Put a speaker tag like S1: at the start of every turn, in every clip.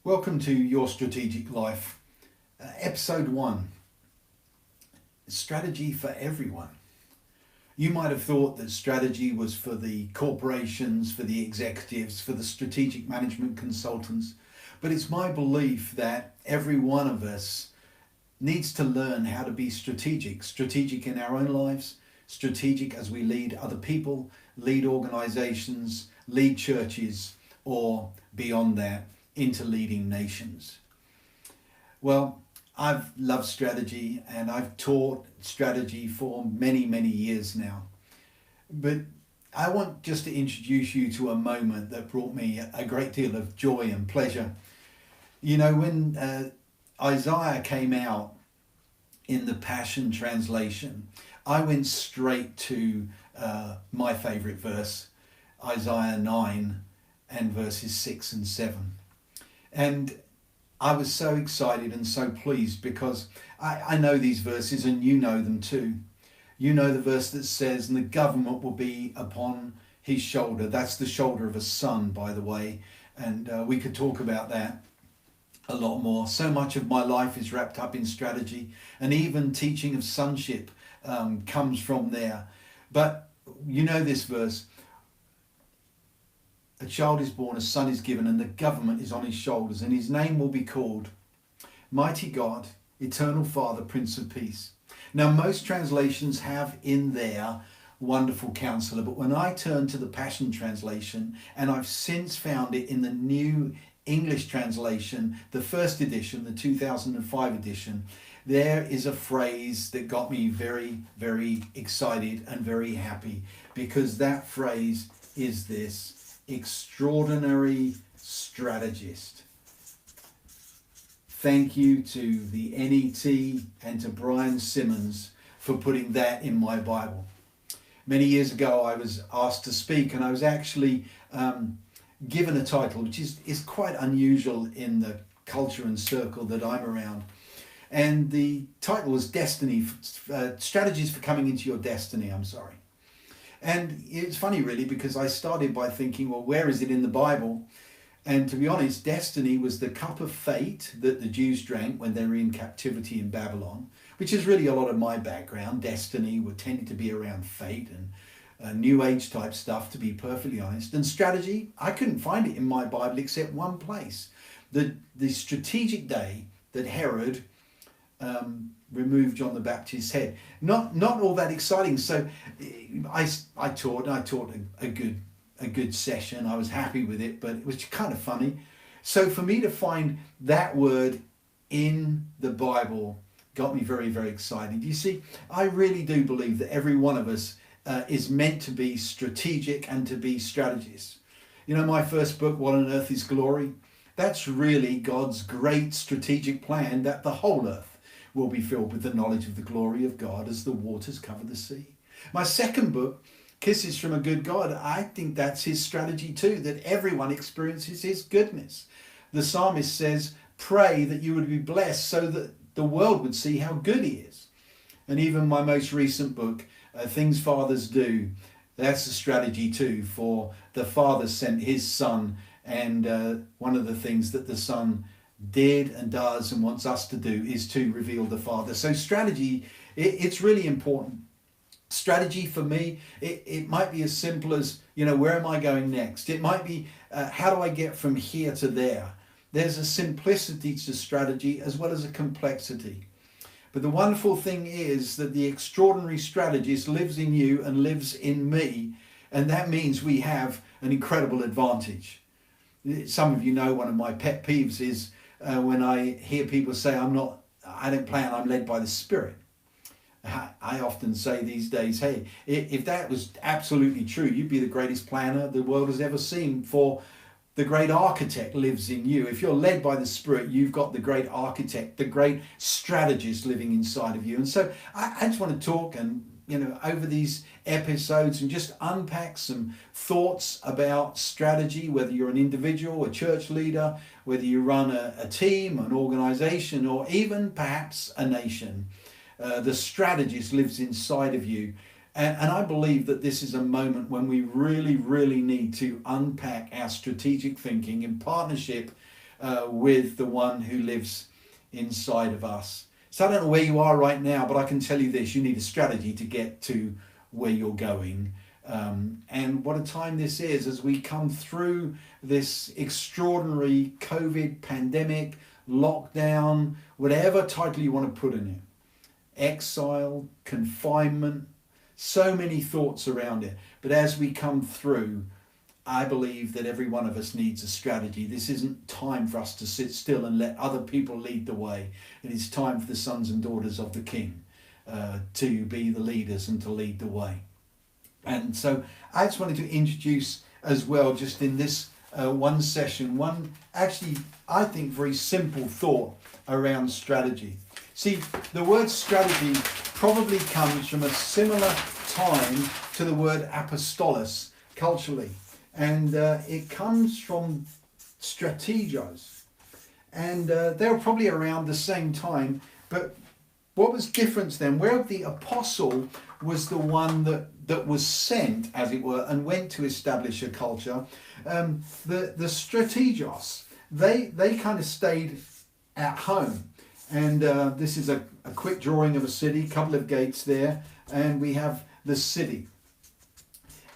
S1: Welcome to Your Strategic Life, Episode 1, Strategy for Everyone. You might have thought that strategy was for the corporations, for the executives, for the strategic management consultants, but it's my belief that every one of us needs to learn how to be strategic in our own lives, strategic as we lead other people, lead organizations, lead churches, or beyond that, into leading nations. Well, I've loved strategy and I've taught strategy for many years now. But I want just to introduce you to a moment that brought me a great deal of joy and pleasure. You know, when Isaiah came out in the Passion Translation, I went straight to my favourite verse, Isaiah 9 and verses 6 and 7. And I was so excited and so pleased because I know these verses and you know them too. You know the verse that says, and the government will be upon his shoulder. That's the shoulder of a son, by the way. And we could talk about that a lot more. So much of my life is wrapped up in strategy, and even teaching of sonship comes from there. But you know this verse. A child is born, a son is given, and the government is on his shoulders, and his name will be called Mighty God, Eternal Father, Prince of Peace. Now, most translations have in there Wonderful Counselor, but when I turn to the Passion Translation, and I've since found it in the New English Translation, the first edition, the 2005 edition, there is a phrase that got me very excited and very happy, because that phrase is this: extraordinary strategist. Thank you to the NET and to Brian Simmons for putting that in my Bible. Many years ago I was asked to speak, and I was actually given a title which is quite unusual in the culture and circle that I'm around. And the title was Strategies for Coming into Your Destiny, And it's funny really, because I started by thinking, well, where is it in the Bible? And to be honest, destiny was the cup of fate that the Jews drank when they were in captivity in Babylon, which is really a lot of my background. Destiny would tend to be around fate and New Age type stuff, to be perfectly honest. And strategy, I couldn't find it in my Bible except one place. The strategic day that Herod removed John the Baptist's head. Not all that exciting. So I taught a good session. I was happy with it, but it was kind of funny. So for me to find that word in the Bible got me very excited. You see, I really do believe that every one of us is meant to be strategic and to be strategists. You know, my first book, What on Earth is Glory? That's really God's great strategic plan that the whole earth will be filled with the knowledge of the glory of God as the waters cover the sea. My second book, Kisses from a Good God, I think that's his strategy too, that everyone experiences his goodness. The psalmist says, pray that you would be blessed so that the world would see how good he is. And even my most recent book, Things Fathers Do, that's a strategy too, for the Father sent his Son, and one of the things that the Son did and does and wants us to do is to reveal the Father. So strategy, it's really important. Strategy for me, it might be as simple as, you know, where am I going next? It might be, how do I get from here to there? There's a simplicity to strategy as well as a complexity. But the wonderful thing is that the extraordinary strategist lives in you and lives in me, and that means we have an incredible advantage. Some of you know one of my pet peeves is when I hear people say, I don't plan, I'm led by the Spirit. I often say these days, hey, if that was absolutely true, you'd be the greatest planner the world has ever seen, for the great architect lives in you. If you're led by the Spirit, you've got the great architect, the great strategist living inside of you. And so I just want to talk and, you know, over these episodes and just unpack some thoughts about strategy, whether you're an individual, a church leader, whether you run a team, an organization, or even perhaps a nation. The strategist lives inside of you. And I believe that this is a moment when we really need to unpack our strategic thinking in partnership with the one who lives inside of us. So I don't know where you are right now, but I can tell you this: you need a strategy to get to where you're going. And what a time this is as we come through this extraordinary COVID pandemic, lockdown, whatever title you want to put in it, exile, confinement, so many thoughts around it. But as we come through, I believe that every one of us needs a strategy. This isn't time for us to sit still and let other people lead the way. It is time for the sons and daughters of the King to be the leaders and to lead the way. And so I just wanted to introduce as well, just in this one session, one actually, I think, very simple thought around strategy. See, the word strategy probably comes from a similar time to the word apostolos culturally. And it comes from strategos. And they were probably around the same time. But what was different then? Where the apostle was the one that was sent, as it were, and went to establish a culture, the strategos, they kind of stayed at home. And this is a quick drawing of a city, a couple of gates there, and we have the city.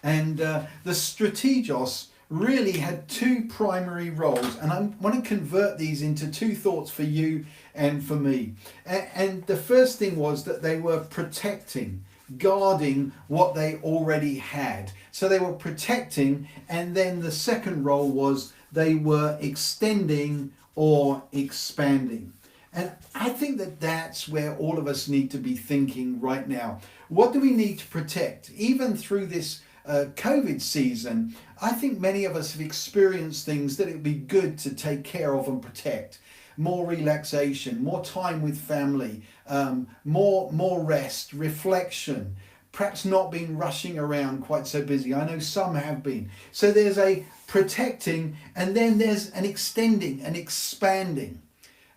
S1: And the strategos really had two primary roles, and I want to convert these into two thoughts for you and for me. And the first thing was that they were protecting, guarding what they already had. So they were protecting, and then the second role was they were extending or expanding. And I think that that's where all of us need to be thinking right now. What do we need to protect? Even through this COVID season, I think many of us have experienced things that it would be good to take care of and protect. More relaxation, more time with family, more rest, reflection, perhaps not been rushing around quite so busy. I know some have been. So there's a protecting, and then there's an extending and expanding.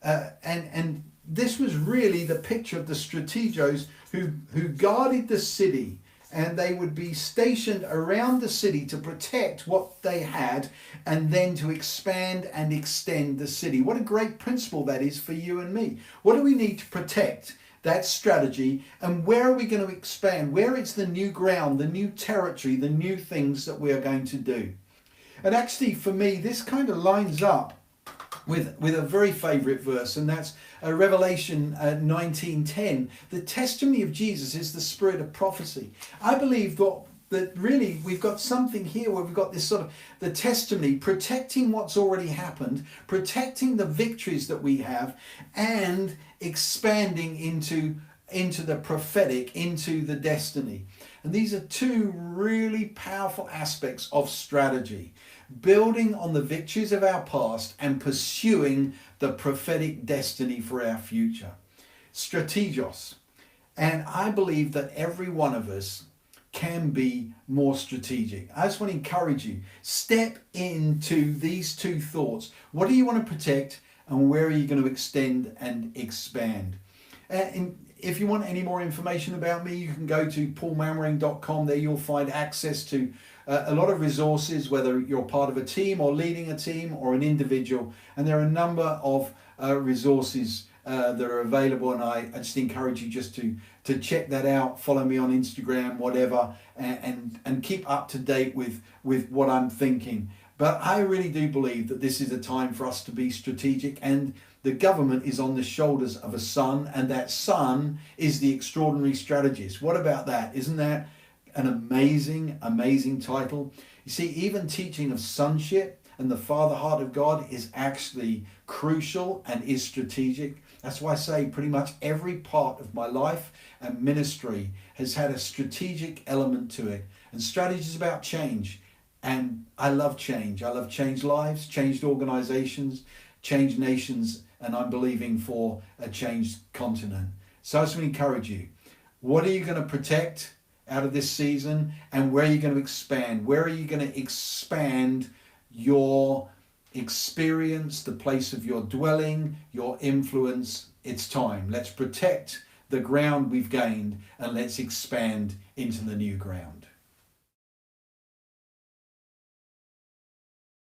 S1: And this was really the picture of the strategos who guarded the city, and they would be stationed around the city to protect what they had and then to expand and extend the city. What a great principle that is for you and me. What do we need to protect? That strategy. And where are we going to expand? Where is the new ground, the new territory, the new things that we are going to do? And actually for me, this kind of lines up with a very favourite verse, and that's Revelation 19:10. The testimony of Jesus is the spirit of prophecy. I believe that really we've got something here where we've got this sort of the testimony, protecting what's already happened, protecting the victories that we have, and expanding into the prophetic, into the destiny. And these are two really powerful aspects of strategy. Building on the victories of our past and pursuing the prophetic destiny for our future. Strategos. And I believe that every one of us can be more strategic. I just want to encourage you, step into these two thoughts. What do you want to protect, and where are you going to extend and expand? And if you want any more information about me, you can go to paulmamering.com. There you'll find access to a lot of resources, whether you're part of a team or leading a team or an individual. And there are a number of resources that are available, and I just encourage you just to check that out. Follow me on Instagram, whatever, and keep up to date with what I'm thinking. But I really do believe that this is a time for us to be strategic, and the government is on the shoulders of a son, and that son is the extraordinary strategist. What about that? Isn't that an amazing, amazing title? You see, even teaching of sonship and the father heart of God is actually crucial and is strategic. That's why I say pretty much every part of my life and ministry has had a strategic element to it. And strategy is about change. And I love change. I love changed lives, changed organizations, changed nations, and I'm believing for a changed continent. So I just want to encourage you. What are you going to protect out of this season, and where are you going to expand? Where are you going to expand your experience, the place of your dwelling, your influence? It's time. Let's protect the ground we've gained, and let's expand into the new ground.